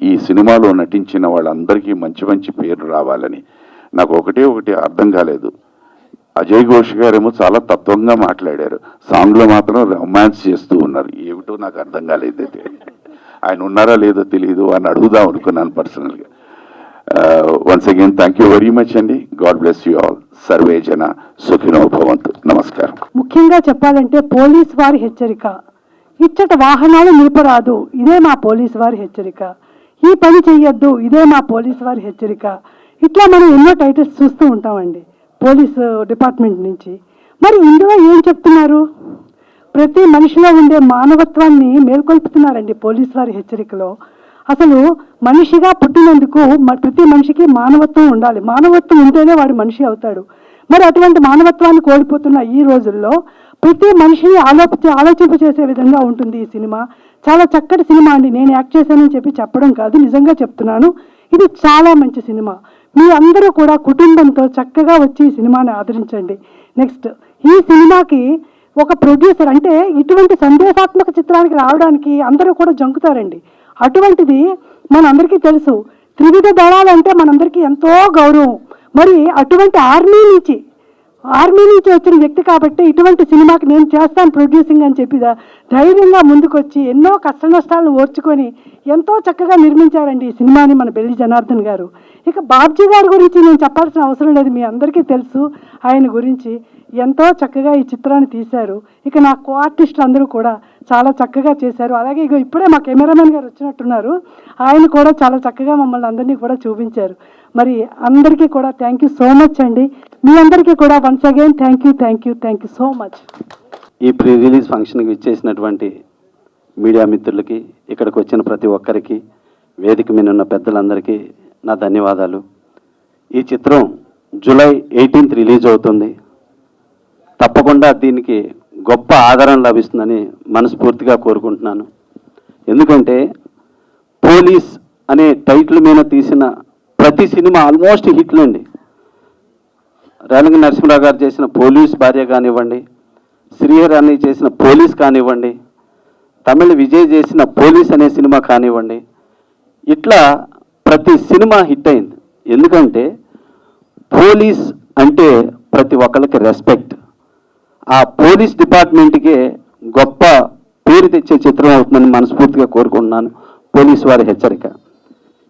ఈ సినిమాలో నటించిన వాళ్ళందరికీ మంచి మంచి పేరు రావాలని. నాకు ఒకటి అర్థం కాలేదు, అజయ్ ఘోష్ గారేమో చాలా తత్వంగా మాట్లాడారు, సాంగ్లో మాత్రం రొమాన్స్ చేస్తూ ఉన్నారు. ఏమిటో నాకు అర్థం కాలేదు. ఆయన ఉన్నారా లేదో తెలియదు అని అడుగుదాం అనుకున్నాను పర్సనల్గా. Once again thank you very much అండి. God bless you all. సర్వే జన సుఖినో భవంతు. నమస్కారం. ముఖ్యంగా చెప్పాలంటే పోలీస్ వారి హెచ్చరిక, ఇచ్చట వాహనాలు నిలపరాదు, ఇదే మా పోలీస్ వారి హెచ్చరిక, ఈ పని చెయ్యొద్దు, ఇదే మా పోలీస్ వారి హెచ్చరిక. ఇట్లా మనం ఎన్నో టైటిల్స్ చూస్తూ ఉంటామండి పోలీసు డిపార్ట్మెంట్ నుంచి. మరి ఇందులో ఏం చెప్తున్నారు? ప్రతి మనిషిలో ఉండే మానవత్వాన్ని మేల్కొల్పుతున్నారండి పోలీస్ వారి హెచ్చరికలో. అసలు మనిషిగా పుట్టినందుకు ప్రతి మనిషికి మానవత్వం ఉండాలి, మానవత్వం ఉంటేనే వాడు మనిషి అవుతాడు. మరి అటువంటి మానవత్వాన్ని కోల్పోతున్న ఈ రోజుల్లో ప్రతి మనిషిని ఆలోచింపచేసే విధంగా ఉంటుంది ఈ సినిమా. చాలా చక్కటి సినిమా అండి. నేను యాక్ట్ చేశానని చెప్పడం కాదు, నిజంగా చెప్తున్నాను. ఇది చాలా మంచి సినిమా. మీ అందరూ కూడా కుటుంబంతో చక్కగా వచ్చి ఈ సినిమాని ఆదరించండి. నెక్స్ట్, ఈ సినిమాకి ఒక ప్రొడ్యూసర్ అంటే ఇటువంటి సందేశాత్మక చిత్రానికి రావడానికి అందరూ కూడా జంకుతారండి. అటువంటిది మనందరికీ తెలుసు, త్రివిధ దళాలు అంటే మనందరికీ ఎంతో గౌరవం. మరి అటువంటి ఆర్మీ నుంచి వచ్చిన వ్యక్తి కాబట్టి ఇటువంటి సినిమాకి నేను చేస్తాను ప్రొడ్యూసింగ్ అని చెప్పి ధైర్యంగా ముందుకొచ్చి ఎన్నో కష్ట నష్టాలను ఓర్చుకొని ఎంతో చక్కగా నిర్మించారండి ఈ సినిమాని మన బెల్లి జనార్దన్ గారు. ఇక బాబ్జీ గారి గురించి నేను చెప్పాల్సిన అవసరం లేదు, మీ అందరికీ తెలుసు ఆయన గురించి. ఎంతో చక్కగా ఈ చిత్రాన్ని తీశారు. ఇక నా కో ఆర్టిస్టులు అందరూ కూడా చాలా చక్కగా చేశారు. అలాగే ఇక ఇప్పుడే మా కెమెరామెన్ గారు వచ్చినట్టున్నారు, ఆయన కూడా చాలా చక్కగా మమ్మల్ని అందరినీ కూడా చూపించారు. మరి అందరికీ కూడా థ్యాంక్ యూ సో మచ్ అండి. మీ అందరికీ కూడా once again thank you so much. ఈ ప్రీ రిలీజ్ ఫంక్షన్కి ఇచ్చేసినటువంటి మీడియా మిత్రులకి, ఇక్కడికి వచ్చిన ప్రతి ఒక్కరికి, వేదిక మీద ఉన్న పెద్దలందరికీ నా ధన్యవాదాలు. ఈ చిత్రం జూలై 18th రిలీజ్ అవుతుంది. తప్పకుండా దీనికి గొప్ప ఆదరణ లభిస్తుందని మనస్ఫూర్తిగా కోరుకుంటున్నాను. ఎందుకంటే పోలీస్ అనే టైటిల్ మీద తీసిన ప్రతి సినిమా ఆల్మోస్ట్ హిట్లు అండి. రేలంగి నరసింహరావు గారు చేసిన పోలీస్ భార్య కానివ్వండి, శ్రీహరి అన్నయ్య చేసిన పోలీస్ కానివ్వండి, తమిళ విజయ్ చేసిన పోలీస్ అనే సినిమా కానివ్వండి, ఇట్లా ప్రతి సినిమా హిట్ అయింది. ఎందుకంటే పోలీస్ అంటే ప్రతి ఒక్కరికి రెస్పెక్ట్. ఆ పోలీస్ డిపార్ట్మెంట్కే గొప్ప పేరు తెచ్చే చిత్రం అవుతుందని మనస్ఫూర్తిగా కోరుకుంటున్నాను. పోలీసు వారి హెచ్చరిక.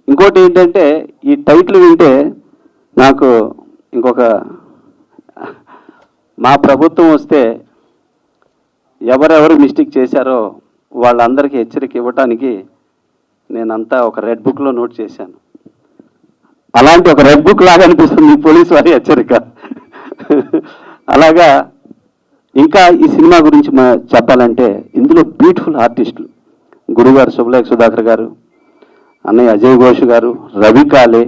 ఇంకోటి ఏంటంటే, ఈ టైటిల్ వింటే నాకు ఇంకొక, మా ప్రభుత్వం వస్తే ఎవరెవరు మిస్టేక్ చేశారో వాళ్ళందరికీ హెచ్చరిక ఇవ్వటానికి నేనంతా ఒక రెడ్ బుక్లో నోట్ చేశాను. అలాంటి ఒక రెడ్ బుక్ లాగా అనిపిస్తుంది పోలీసు వారి హెచ్చరిక. అలాగా ఇంకా ఈ సినిమా గురించి చెప్పాలంటే, ఇందులో బ్యూటిఫుల్ ఆర్టిస్టులు గురుగారు శుభలేఖ సుధాకర్ గారు, అన్నయ్య అజయ్ ఘోష్ గారు, రవి కాలే,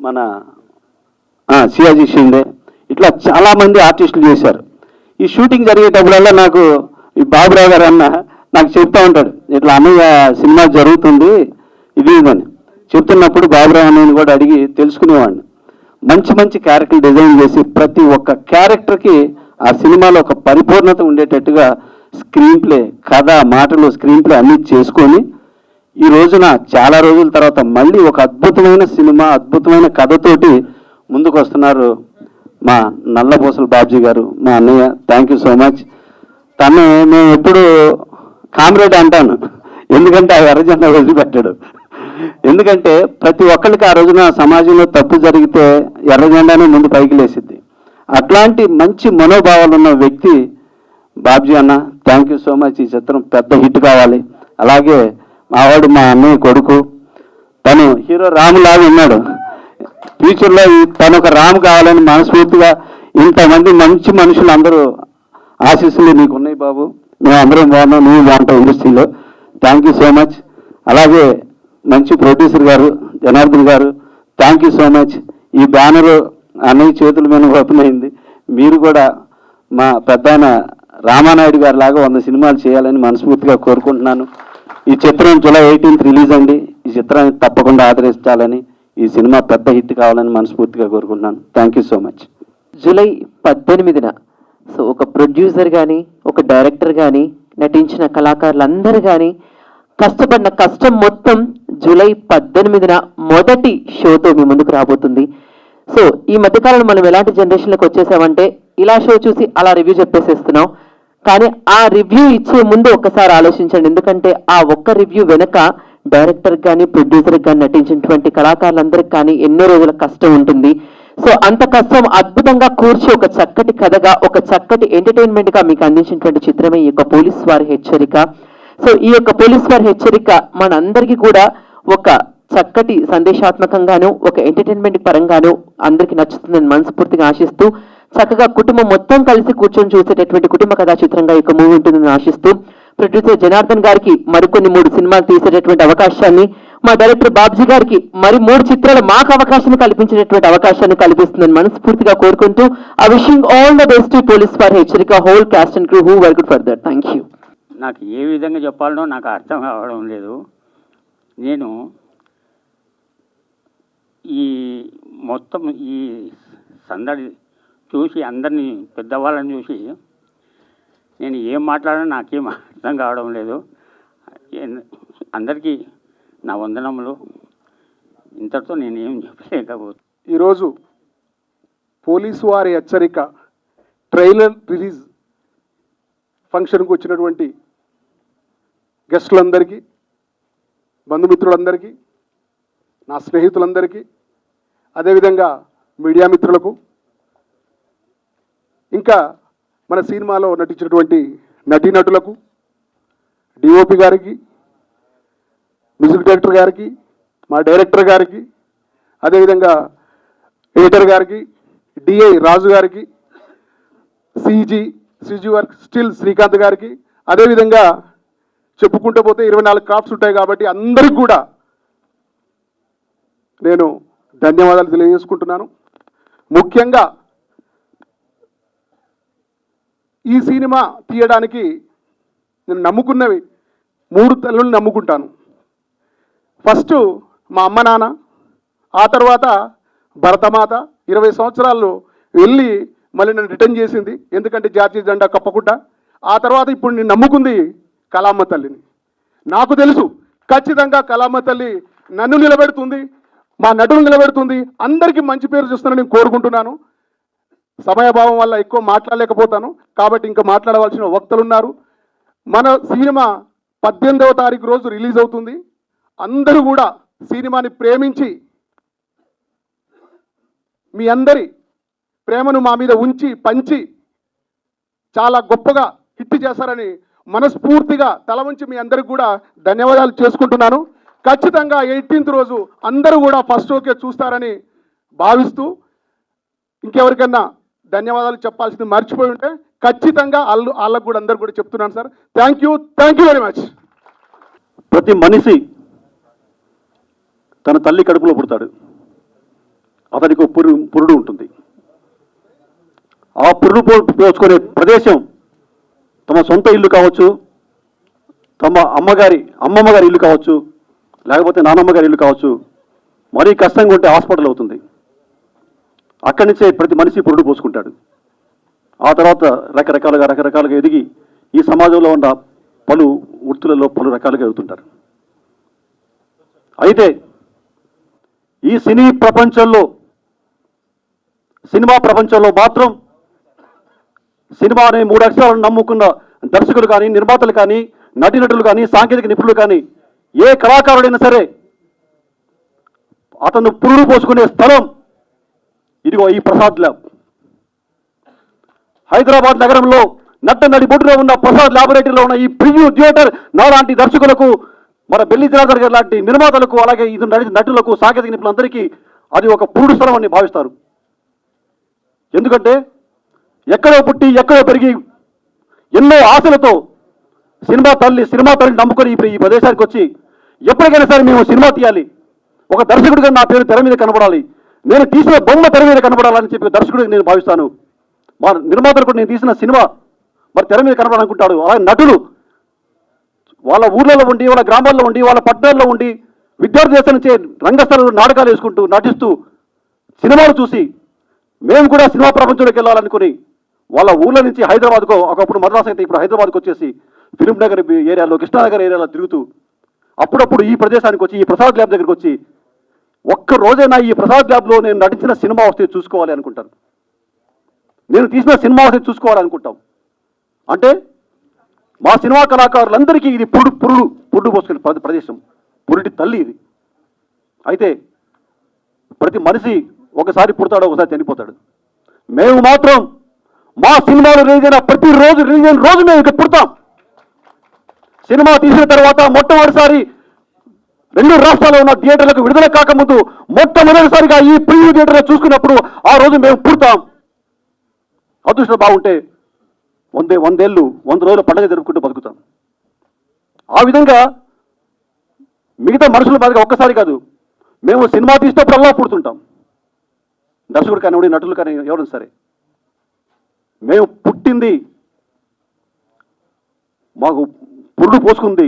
మన సియాజీ షిండే, ఇట్లా చాలామంది ఆర్టిస్టులు చేశారు. ఈ షూటింగ్ జరిగేటప్పుడల్లా నాకు ఈ బాబురావు గారు అన్న నాకు చెప్తా ఉంటాడు, ఇట్లా అన్నయ్య సినిమా జరుగుతుంది ఇది అని చెప్తున్నప్పుడు బాబురావు అన్నయ్యని కూడా అడిగి తెలుసుకునేవాడిని. మంచి మంచి క్యారెక్టర్ డిజైన్ చేసి ప్రతి ఒక్క క్యారెక్టర్కి ఆ సినిమాలో ఒక పరిపూర్ణత ఉండేటట్టుగా స్క్రీన్ ప్లే, కథ, మాటలు, స్క్రీన్ ప్లే అన్నీ చేసుకొని ఈ రోజున చాలా రోజుల తర్వాత మళ్ళీ ఒక అద్భుతమైన సినిమా, అద్భుతమైన కథతోటి ముందుకు వస్తున్నారు మా నల్లపూసల బాబ్జీ గారు, మా అన్నయ్య. Thank you so much. తను మేము ఎప్పుడు కామ్రేడ్ అంటాను, ఎందుకంటే ఆ ఎర్రజెండా వదిలిపెట్టాడు. ఎందుకంటే ప్రతి ఒక్కరికి ఆ రోజున సమాజంలో తప్పు జరిగితే ఎర్రజెండానే ముందు పైకి లేసిద్ది. అట్లాంటి మంచి మనోభావాలు ఉన్న వ్యక్తి బాబ్జీ అన్న. Thank you so much. ఈ చిత్రం పెద్ద హిట్ కావాలి. అలాగే మావాడు మా అన్నయ్య కొడుకు, తను హీరో రాములాగా ఉన్నాడు. ఫ్యూచర్లో తను ఒక రాము కావాలని మనస్ఫూర్తిగా ఇంతమంది మంచి మనుషులు అందరూ ఆశీస్సులు నీకు ఉన్నాయి బాబు. మేము అందరం బాగున్నాం, నువ్వు బాగుంటావు ఇండస్ట్రీలో. Thank you so much. అలాగే మంచి ప్రొడ్యూసర్ గారు జనార్దన్ గారు, థ్యాంక్ యూ సో మచ్. ఈ బ్యానరు అన్నయ్య చేతుల మీద ఓపెన్ అయింది. మీరు కూడా మా పెద్దాయన రామానాయుడు గారి లాగా 100 సినిమాలు చేయాలని మనస్ఫూర్తిగా కోరుకుంటున్నాను. ఈ చిత్రం జూలై 18th రిలీజ్ అండి. ఈ చిత్రాన్ని తప్పకుండా ఆదరించాలని, ఈ సినిమా పెద్ద హిట్ కావాలని మనస్ఫూర్తిగా కోరుకుంటున్నాను. Thank you so much. July 18న సో ఒక ప్రొడ్యూసర్ కానీ, ఒక డైరెక్టర్ కానీ, నటించిన కళాకారులందరూ కానీ కష్టపడిన కష్టం మొత్తం జూలై 18న మొదటి షోతో మీ ముందుకు రాబోతుంది. సో ఈ మధ్యకాలంలో మనం ఎలాంటి జనరేషన్లోకి వచ్చేసామంటే, ఇలా షో చూసి అలా రివ్యూ చెప్పేసేస్తున్నాం. కానీ ఆ రివ్యూ ఇచ్చే ముందు ఒక్కసారి ఆలోచించండి. ఎందుకంటే ఆ ఒక్క రివ్యూ వెనక డైరెక్టర్ కానీ ప్రొడ్యూసర్ కానీ నటించినటువంటి కళాకారులందరికీ కానీ ఎన్నో రోజుల కష్టం ఉంటుంది. సో అంత కష్టం అద్భుతంగా కూర్చి ఒక చక్కటి కథగా, ఒక చక్కటి ఎంటర్టైన్మెంట్ గా మీకు అందించినటువంటి చిత్రమే ఈ యొక్క పోలీస్ వారి హెచ్చరిక. సో ఈ యొక్క పోలీస్ వారి హెచ్చరిక మనందరికీ కూడా ఒక చక్కటి సందేశాత్మకంగాను, ఒక ఎంటర్టైన్మెంట్ పరంగాను అందరికీ నచ్చుతుందని మనస్ఫూర్తిగా ఆశిస్తూ, చక్కగా కుటుంబం మొత్తం కలిసి కూర్చొని చూసేటటువంటి కుటుంబ కథా చిత్రంగా ఈ యొక్క మూవీ ఉంటుందని ఆశిస్తూ, ప్రొడ్యూసర్ జనార్దన్ గారికి మరికొన్ని 3 సినిమాలు తీసేటటువంటి అవకాశాన్ని, మా డైరెక్టర్ బాబ్జీ గారికి మరి 3 చిత్రాలు మాకు అవకాశాన్ని కల్పించేటటువంటి అవకాశాన్ని కల్పిస్తుందని మనస్ఫూర్తిగా కోరుకుంటూ, I wishing all the best to police for Hecharika whole cast and crew who work good for that. Thank you. నాకు ఏ విధంగా చెప్పాలనో నాకు అర్థం కావడం లేదు. నేను ఈ మొత్తం ఈ సందడి చూసి, అందరినీ పెద్దవాళ్ళని చూసి నేను ఏం మాట్లాడాలో నాకేం అర్థం కావడం లేదు. అందరికీ నా వందనములు. ఇంతటితో నేనేం చెప్పలేకపోతున్నాను. ఈరోజు పోలీసు వారి హెచ్చరిక ట్రైలర్ రిలీజ్ ఫంక్షన్కి వచ్చినటువంటి గెస్టులందరికీ, బంధుమిత్రులందరికీ, నా స్నేహితులందరికీ, అదేవిధంగా మీడియా మిత్రులకు, ఇంకా మన సినిమాలో నటించినటువంటి నటీనటులకు, డిఓపి గారికి, మ్యూజిక్ డైరెక్టర్ గారికి, మా డైరెక్టర్ గారికి, అదేవిధంగా ఎడిటర్ గారికి, డిఐ రాజు గారికి, సిజీ వర్క్ స్టిల్ శ్రీకాంత్ గారికి, అదేవిధంగా చెప్పుకుంటూ పోతే 24 క్రాఫ్ట్స్ ఉంటాయి కాబట్టి అందరికి కూడా నేను ధన్యవాదాలు తెలియజేసుకుంటున్నాను. ముఖ్యంగా ఈ సినిమా తీయడానికి నేను నమ్ముకున్నవి 3 తల్లులను నమ్ముకుంటాను. ఫస్ట్ మా అమ్మ నాన్న, ఆ తర్వాత భరతమాత 20 సంవత్సరాలు వెళ్ళి మళ్ళీ నన్ను రిటర్న్ చేసింది, ఎందుకంటే జాతీయ జెండా కప్పకుండా. ఆ తర్వాత ఇప్పుడు నేను నమ్ముకుంది కళామ్మ తల్లిని. నాకు తెలుసు ఖచ్చితంగా కళామ్మ తల్లి నన్ను నిలబెడుతుంది, మా నటులు నిలబెడుతుంది, అందరికీ మంచి పేరు చూస్తానని నేను కోరుకుంటున్నాను. సమయభావం వల్ల ఎక్కువ మాట్లాడలేకపోతాను కాబట్టి ఇంకా మాట్లాడవలసిన వక్తలు ఉన్నారు. మన సినిమా 18వ తారీఖు రోజు రిలీజ్ అవుతుంది. అందరూ కూడా సినిమాని ప్రేమించి మీ అందరి ప్రేమను మా మీద ఉంచి పంచి చాలా గొప్పగా హిట్ చేస్తారని మనస్ఫూర్తిగా తల వంచి మీ అందరికి కూడా ధన్యవాదాలు చేసుకుంటున్నాను. ఖచ్చితంగా 18th రోజు అందరూ కూడా ఫస్ట్ షోకే చూస్తారని భావిస్తూ, ఇంకెవరికన్నా ధన్యవాదాలు చెప్పాల్సింది మర్చిపోయి ఉంటే ఖచ్చితంగా వాళ్ళకు కూడా అందరు కూడా చెప్తున్నాను sir. Thank you very much. ప్రతి మనిషి తన తల్లి కడుపులో పుడతాడు. అతనికి ఒక పురుడు ఉంటుంది. ఆ పురుడు పోసుకునే ప్రదేశం తమ సొంత ఇల్లు కావచ్చు, తమ అమ్మమ్మ గారి ఇల్లు కావచ్చు, లేకపోతే నానమ్మ గారి ఇల్లు కావచ్చు. మరీ కష్టంగా ఉంటే హాస్పిటల్ అవుతుంది. అక్కడి నుంచే ప్రతి మనిషి పురుడు పోసుకుంటాడు. ఆ తర్వాత రకరకాలుగా ఎదిగి ఈ సమాజంలో ఉన్న పలు వృత్తులలో పలు రకాలుగా ఎదుగుతుంటారు. అయితే ఈ సినిమా ప్రపంచంలో మాత్రం సినిమా అనే 3 అక్షరాలను నమ్ముకున్న దర్శకులు కానీ, నిర్మాతలు కానీ, నటీనటులు కానీ, సాంకేతిక నిపుణులు కానీ, ఏ కళాకారుడైనా సరే అతను పురుడు పోసుకునే స్థలం ఇదిగో ఈ ప్రసాద్ ల్యాబ్. హైదరాబాద్ నగరంలో నడి బొడ్డులో ఉన్న ప్రసాద్ ల్యాబొరేటరీలో ఉన్న ఈ ప్రివ్యూ థియేటర్ నాలాంటి దర్శకులకు, మన బెల్లి జనార్దన్ గారి లాంటి నిర్మాతలకు, అలాగే ఇది నటులకు, సాంకేతిక నిపుణులందరికీ అది ఒక పురుడు స్థలం అని భావిస్తారు. ఎందుకంటే ఎక్కడో పుట్టి ఎక్కడో పెరిగి ఎన్నో ఆశలతో సినిమా తల్లిని నమ్ముకొని ఈ ప్రదేశానికి వచ్చి ఎప్పటికైనా సరే మేము సినిమా తీయాలి, ఒక దర్శకుడిగా నా పేరు తెర మీద కనబడాలి, నేను తీసిన బొమ్మ తెర మీద కనబడాలని చెప్పి దర్శకుడికి నేను భావిస్తాను. మా నిర్మాతలు కూడా నేను తీసిన సినిమా మరి తెర మీద కనబడాలనుకుంటాడు. అలాగే నటులు వాళ్ళ ఊర్లలో ఉండి, వాళ్ళ గ్రామాల్లో ఉండి, వాళ్ళ పట్టణాల్లో ఉండి విద్యార్థి దశ నుంచే రంగస్థలంలో నాటకాలు వేసుకుంటూ నటిస్తూ సినిమాలు చూసి మేము కూడా సినిమా ప్రపంచంలోకి వెళ్ళాలనుకుని వాళ్ళ ఊళ్ళ నుంచి హైదరాబాద్కో, ఒకప్పుడు మద్రాసు అయితే ఇప్పుడు హైదరాబాద్కి వచ్చేసి ఫిలిం నగర్ ఏరియాలో, కృష్ణానగర్ ఏరియాలో తిరుగుతూ అప్పుడప్పుడు ఈ ప్రదేశానికి వచ్చి ఈ ప్రసాద్ ల్యాబ్ దగ్గరికి వచ్చి ఒక్క రోజైనా ఈ ప్రసాద్ ల్యాబ్లో నేను నటించిన సినిమా వస్తే చూసుకోవాలి అనుకుంటాను, నేను తీసిన సినిమా వస్తే చూసుకోవాలనుకుంటాం. అంటే మా సినిమా కళాకారులందరికీ ఇది పురుడు పోసుకునే ప్రదేశం. పురిటి తల్లి ఇది. అయితే ప్రతి మనిషి ఒకసారి పుడతాడు, ఒకసారి చనిపోతాడు. మేము మాత్రం మా సినిమాలు రిలీజ్ అయిన ప్రతిరోజు రిలీజ్ అయిన రోజు మేము ఇక్కడ పుడతాం. సినిమా తీసిన తర్వాత మొట్టమొదటిసారి 2 రాష్ట్రాల్లో ఉన్న థియేటర్లకు విడుదల కాకముందు మొట్టమొదటిసారిగా ఈ ప్రివ్యూ థియేటర్లో చూసుకున్నప్పుడు ఆ రోజు మేము పుడతాం. అదృష్టం బాగుంటే 100 ఏళ్ళు 100 రోజులు పండుగ జరుపుకుంటూ బతుకుతాం. ఆ విధంగా మిగతా మనుషుల మాదిరిగా ఒక్కసారి కాదు, మేము సినిమా తీసినప్పుడల్లా పుడుతుంటాం. దర్శకుడు కానివ్వండి, నటులు కానీ ఎవరైనా సరే, మేము పుట్టింది, మాకు పురుడు పోసుకుంది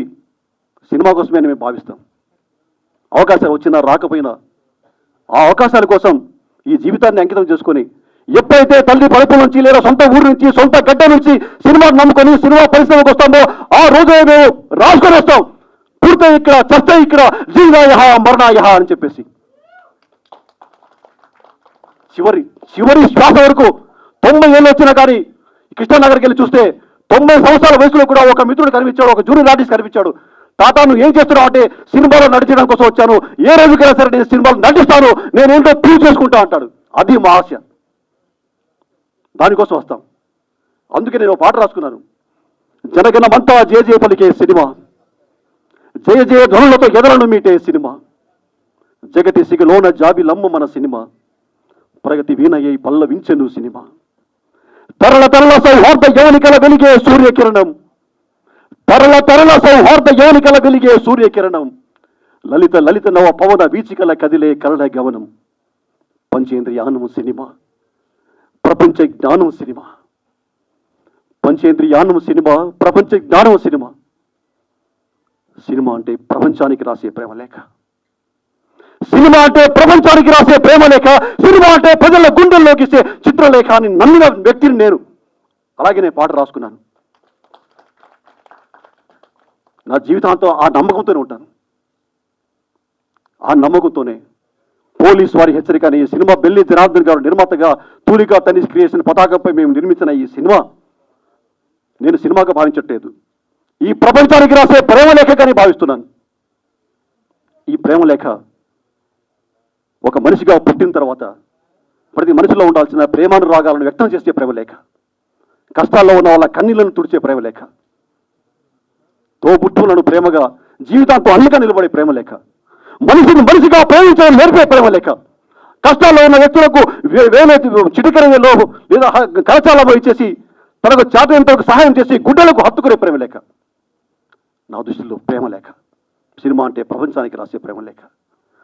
సినిమా కోసమే అని మేము భావిస్తాం. అవకాశాలు వచ్చినా రాకపోయినా ఆ అవకాశాల కోసం ఈ జీవితాన్ని అంకితం చేసుకొని ఎప్పుడైతే తల్లి పలుపు నుంచి లేదా సొంత ఊరు నుంచి సొంత గడ్డ నుంచి సినిమా నమ్ముకొని సినిమా పరిశ్రమకు వస్తామో ఆ రోజే మేము రాసుకొని వస్తాం. పూర్తి ఇక్కడ చస్తే ఇక్కడ జీవాయహ మరణాయహ అని చెప్పేసి చివరి శ్వాస వరకు 90 ఏళ్ళు వచ్చినా కానీ కృష్ణానగర్కి వెళ్ళి చూస్తే 90 సంవత్సరాల వయసులో కూడా ఒక మిత్రుడు కనిపించాడు, ఒక జూనియర్ ఆర్టిస్ట్ కనిపించాడు. తాత నువ్వు ఏం చేస్తున్నావు అంటే సినిమాలో నడిచడం కోసం వచ్చాను, ఏ రోజుకైనా సరే నేను సినిమాలో నటిస్తాను, నేనేంటో ప్రూవ్ చేసుకుంటా అంటాడు. అది మా ఆశ, దానికోసం వస్తాం. అందుకే నేను పాట రాసుకున్నాను. జనగణమంతా జయ జయ పలికే సినిమా, జయ జయ ధ్వనులతో ఎదలను మీటే సినిమా, జగతి సిగలోన జాబిలమ్మ మన సినిమా, ప్రగతి వీణయ్యై పల్లవించెను సినిమా, తరల తరల సౌహార్ద యవనికల వెలిగే సూర్యకిరణం, తరల తరల సౌహార్ద యవనికల వెలిగే సూర్యకిరణం, లలిత లలిత నవ పవన వీచికల కదిలే కరణ గమనం, పంచేంద్రియానము సినిమా, ప్రపంచ జ్ఞానం సినిమా, పంచేంద్రియానము సినిమా, ప్రపంచ జ్ఞానం సినిమా. సినిమా అంటే ప్రపంచానికి రాసే ప్రేమ లేఖ, సినిమా అంటే ప్రపంచానికి రాసే ప్రేమ లేఖ, సినిమా అంటే ప్రజల గుండెల్లోకి ఇచ్చే చిత్రలేఖ అని నమ్మిన వ్యక్తిని నేను. అలాగే నేను పాట రాసుకున్నాను. నా జీవితాంతం ఆ నమ్మకంతోనే ఉంటాను. ఆ నమ్మకంతోనే పోలీసు వారి హెచ్చరిక అనే ఈ సినిమా బెల్లి జనార్దన్ గారు నిర్మాతగా తూలికా తనీష్ క్రియేషన్ పతాకంపై మేము నిర్మించిన ఈ సినిమా నేను సినిమాగా భావించట్లేదు, ఈ ప్రపంచానికి రాసే ప్రేమ లేఖగానే భావిస్తున్నాను. ఈ ప్రేమ లేఖ ఒక మనిషిగా పుట్టిన తర్వాత ప్రతి మనిషిలో ఉండాల్సిన ప్రేమానురాగాలను వ్యక్తం చేసే ప్రేమ లేఖ, కష్టాల్లో ఉన్న వాళ్ళ కన్నీళ్లను తుడిచే ప్రేమ లేఖ, తోబుట్టువులను ప్రేమగా జీవితాంతో అన్నిగా నిలబడే ప్రేమ లేఖ, మనిషిని మనిషిగా ప్రేమించడం నేర్పే ప్రేమ లేఖ, కష్టాల్లో ఉన్న వ్యక్తులకు చిటికరలో లేదా కరచాలలో ఇచ్చేసి తనకు చాటంతో సహాయం చేసి గుడ్డలకు హత్తుకునే ప్రేమ లేఖ. నా దృష్టిలో ప్రేమ లేఖ సినిమా అంటే ప్రపంచానికి రాసే ప్రేమ లేఖ.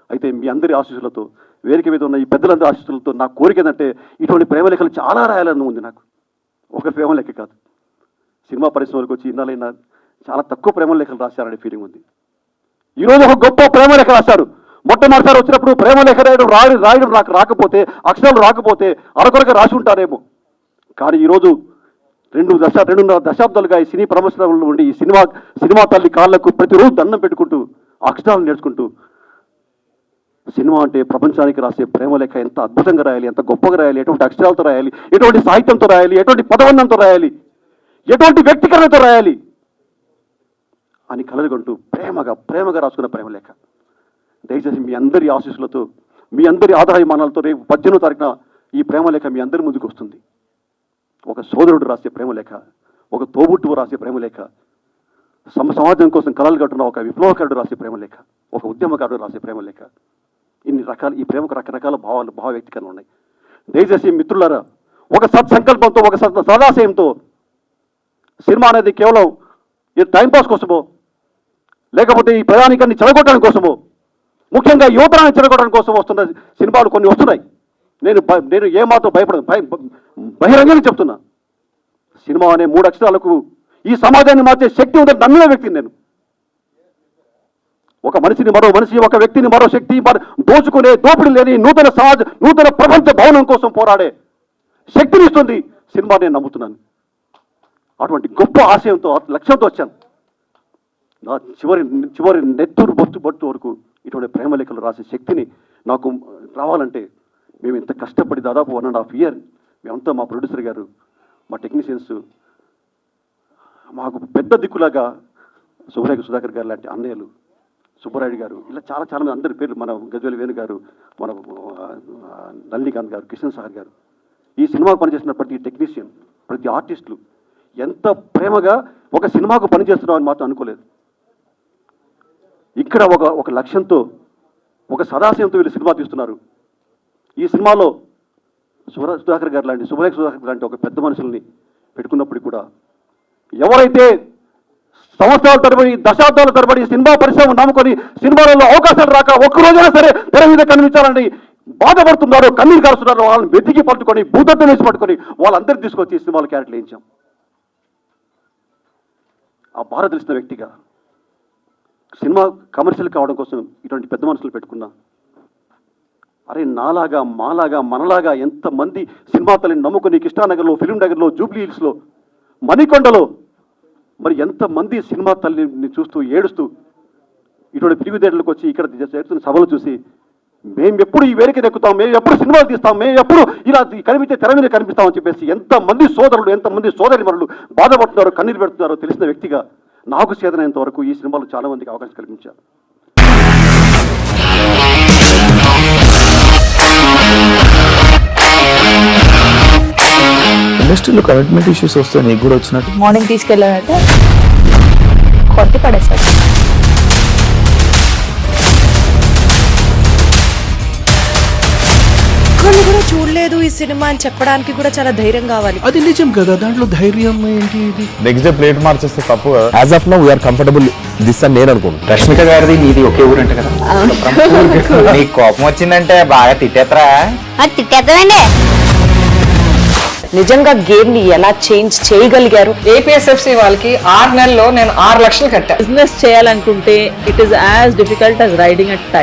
అయితే మీ అందరి ఆశీస్సులతో, వేదిక మీద ఉన్న ఈ పెద్దలందరి ఆశీస్సులతో నా కోరిక ఏంటంటే ఇటువంటి ప్రేమ లేఖలు చాలా రాయాలని ఉంది నాకు. ఒక ప్రేమ లేఖ కాదు, సినిమా పరిశ్రమలకు వచ్చి ఇన్నాళ్ళైనా చాలా తక్కువ ప్రేమ లేఖలు రాశారనే ఫీలింగ్ ఉంది. ఈరోజు ఒక గొప్ప ప్రేమ లేఖ రాశారు. మొట్టమొదటిసారి వచ్చినప్పుడు ప్రేమ లేఖ రాయడం నాకు రాకపోతే, అక్షరాలు రాకపోతే అరకొరగా రాసి ఉంటారేమో. కానీ ఈరోజు 2.5 దశాబ్దాలుగా ఈ సినీ ప్రమోషన్లో ఉండి ఈ సినిమా తల్లి కాళ్లకు ప్రతిరోజు దండం పెట్టుకుంటూ అక్షరాలు నేర్చుకుంటూ సినిమా అంటే ప్రపంచానికి రాసే ప్రేమ లేఖ ఎంత అద్భుతంగా రాయాలి, ఎంత గొప్పగా రాయాలి, ఎటువంటి అక్షరాలతో రాయాలి, ఎటువంటి సాహిత్యంతో రాయాలి, ఎటువంటి పదవర్ణంతో రాయాలి, ఎటువంటి వ్యక్తీకరణతో రాయాలి అని కలలుగొంటూ ప్రేమగా రాసుకున్న ప్రేమ లేఖ. దయచేసి మీ అందరి ఆశీస్సులతో, మీ అందరి ఆదాయమానాలతో రేపు 18వ తారీఖున ఈ ప్రేమ లేఖ మీ అందరి ముందుకు వస్తుంది. ఒక సోదరుడు రాసే ప్రేమ లేఖ, ఒక తోబుట్టువు రాసే ప్రేమ లేఖ, సమాజం కోసం కలలు కట్టున్న ఒక విప్లవకారుడు రాసే ప్రేమ లేఖ, ఒక ఉద్యమకారుడు రాసే ప్రేమ లేఖ. ఇన్ని రకాల ఈ ప్రేమకు రకరకాల భావ వ్యక్తీకరణలు ఉన్నాయి. దయచేసి మిత్రులారా, ఒక సత్సంకల్పంతో, ఒక సదాశయంతో సినిమా అనేది కేవలం ఈ టైంపాస్ కోసమో, లేకపోతే ఈ ప్రయాణికాన్ని చెడగొట్టడం కోసమో, ముఖ్యంగా యువతరాన్ని చెడగొట్టడం కోసం వస్తున్న సినిమాలు కొన్ని వస్తున్నాయి. నేను ఏమాత్రం భయపడను, బహిరంగంగా చెప్తున్నా. సినిమా అనే 3 అక్షరాలకు ఈ సమాజాన్ని మార్చే శక్తి ఉందని నమ్మిన వ్యక్తిని నేను. ఒక మనిషిని మరో మనిషి, ఒక వ్యక్తిని మరో శక్తి దోచుకునే దోపిడీ లేని నూతన ప్రపంచ భవనం కోసం పోరాడే శక్తిని ఇస్తుంది సినిమా నేను నమ్ముతున్నాను. అటువంటి గొప్ప ఆశయంతో, లక్ష్యంతో వచ్చాను. నా చివరి నెత్తూరు బొట్టు వరకు ఇటువంటి ప్రేమ లేఖలు రాసే శక్తిని నాకు రావాలంటే మేము ఇంత కష్టపడి దాదాపు 1.5 year మేమంతా, మా ప్రొడ్యూసర్ గారు, మా టెక్నీషియన్స్, మాకు పెద్ద దిక్కులాగా సుధాకర్ గారు లాంటి అన్నయ్యలు, సుబ్బరాయుడు గారు, ఇలా చాలా చాలా మంది అందరి పేర్లు, మన గజ్వేల్ వేణు గారు, మన నల్లికాంత్ గారు, కృష్ణ సాగర్ గారు, ఈ సినిమాకు పనిచేస్తున్న ప్రతి టెక్నీషియన్, ప్రతి ఆర్టిస్టులు ఎంత ప్రేమగా ఒక సినిమాకు పనిచేస్తున్నామని మాత్రం అనుకోలేదు. ఇక్కడ ఒక లక్ష్యంతో, ఒక సదాశయంతో వీళ్ళు సినిమా తీస్తున్నారు. ఈ సినిమాలో సుధాకర్ గారు లాంటి, సుబ్బలేఖ సుధాకర్ లాంటి ఒక పెద్ద మనుషుల్ని పెట్టుకున్నప్పుడు కూడా ఎవరైతే సంవత్సరాల తరబడి, దశాబ్దాల తరబడి సినిమా పరిశ్రమ నమ్ముకొని సినిమాలలో అవకాశాలు రాక ఒక్కరోజైనా సరే తెర మీద కనిపించాలని బాధపడుతున్నారో, కన్నీరు కారుస్తున్నారో, వాళ్ళని వెతికి పట్టుకొని, భూతత్వం వేసి పట్టుకొని వాళ్ళందరినీ తీసుకొచ్చి సినిమాలు క్యారెక్టర్లు వేయించాం. ఆ బాధ తెలిసిన వ్యక్తిగా సినిమా కమర్షియల్ కావడం కోసం ఇటువంటి పెద్ద మనుషులు పెట్టుకున్నా. అరే నాలాగా, మాలాగా, మనలాగా ఎంతమంది సినిమా తల్లిని నమ్ముకొని కృష్ణానగర్లో, ఫిలిం నగర్లో, జూబ్లీ హిల్స్లో, మణికొండలో మరి ఎంతమంది సినిమా తల్లిని చూస్తూ ఏడుస్తూ ఇటువంటి పిలుగు థియేటర్లకు వచ్చి ఇక్కడ చేస్తున్న సభలు చూసి మేము ఎప్పుడు ఈ వేదిక ఎక్కుతాం, మేము ఎప్పుడు సినిమాలు తీస్తాం, మేము ఎప్పుడు ఇలా కనిపించే తెర మీద కనిపిస్తామని చెప్పేసి ఎంతమంది సోదరులు, ఎంతమంది సోదరి మనులు బాధపడుతున్నారో, కన్నీరు పెడుతున్నారో తెలిసిన వ్యక్తిగా నాకు చేతనైనంత వరకు ఈ సినిమాలో చాలా మందికి అవకాశం కల్పించారు. ఇండస్ట్రీలో కమిట్మెంట్ ఇష్యూస్ వస్తే నీకు కూడా వచ్చినట్టు మార్నింగ్ తీసుకెళ్ళాలంటే కొట్టి పడేసాడు. వాళ్ళు కూడా చూడలేదు ఈ సినిమా అని చెప్పడానికి కూడా చాలా ధైర్యం కావాలి. అది నిజం కదా, దాంట్లో ధైర్యం ఏంటి? ఇది నెక్స్ట్ డే ప్లేట్ మార్చేస్తే తప్పు కదా. As of now we're comfortable this అని నేను అనుకుంటున్నాను. రష్మిక గారిది నీది ఒకే ఊరంట కదా? నీకు కోపం వచ్చిందంటే బాగా తిట్టేత్తరా? తిట్టేద్దామండి. నిజంగా గేమ్ ని ఎలా చేంజ్ చేయగలిగారు? ఏపీఎస్ఎఫ్సి వాళ్ళకి 6 నెలల్లో నేను 6 లక్షలు కట్టా. బిజినెస్ చేయాలనుకుంటే it is as difficult as riding a tiger.